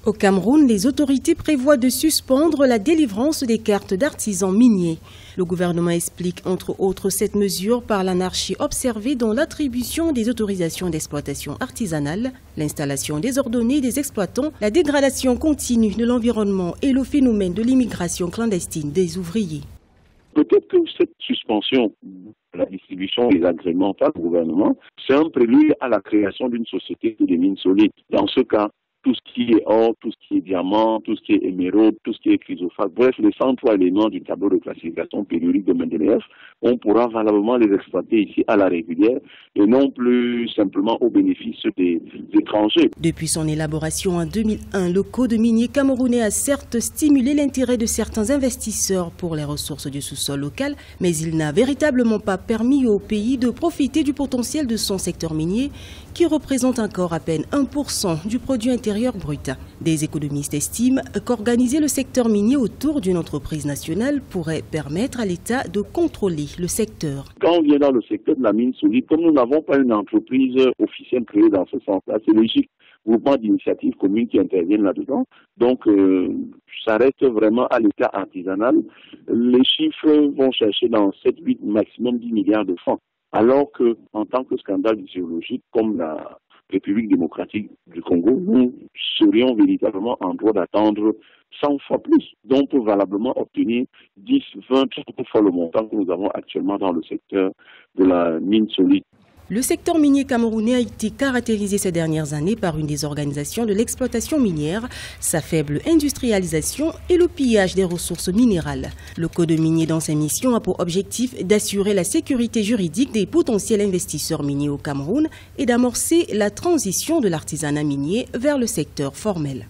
Au Cameroun, les autorités prévoient de suspendre la délivrance des cartes d'artisans miniers. Le gouvernement explique entre autres cette mesure par l'anarchie observée dans l'attribution des autorisations d'exploitation artisanale, l'installation désordonnée des exploitants, la dégradation continue de l'environnement et le phénomène de l'immigration clandestine des ouvriers. Peut-être que cette suspension de la distribution des agréments par le gouvernement, c'est un prélude à la création d'une société de mines solides. Dans ce cas, tout ce qui est or, tout ce qui est diamant, tout ce qui est émeraude, tout ce qui est chrysophage, bref, les 103 éléments du tableau de classification périodique de Mendeleïev, on pourra valablement les exploiter ici à la régulière et non plus simplement au bénéfice des étrangers. Depuis son élaboration en 2001, le code minier camerounais a certes stimulé l'intérêt de certains investisseurs pour les ressources du sous-sol local, mais il n'a véritablement pas permis au pays de profiter du potentiel de son secteur minier, qui représente encore à peine 1% du produit intérieur brut. Des économistes estiment qu'organiser le secteur minier autour d'une entreprise nationale pourrait permettre à l'État de contrôler le secteur. Quand on vient dans le secteur de la mine solide, comme nous n'avons pas une entreprise officielle créée dans ce sens-là, c'est logique. Groupement d'initiatives communes qui interviennent là-dedans. Donc, ça reste vraiment à l'état artisanal. Les chiffres vont chercher dans 7, 8, maximum 10 milliards de francs. Alors que, en tant que scandale géologique, comme la République démocratique du Congo, nous serions véritablement en droit d'attendre 100 fois plus. Donc, on peut valablement obtenir 10, 20, 30 fois le montant que nous avons actuellement dans le secteur de la mine solide. Le secteur minier camerounais a été caractérisé ces dernières années par une désorganisation de l'exploitation minière, sa faible industrialisation et le pillage des ressources minérales. Le code minier dans ses missions a pour objectif d'assurer la sécurité juridique des potentiels investisseurs miniers au Cameroun et d'amorcer la transition de l'artisanat minier vers le secteur formel.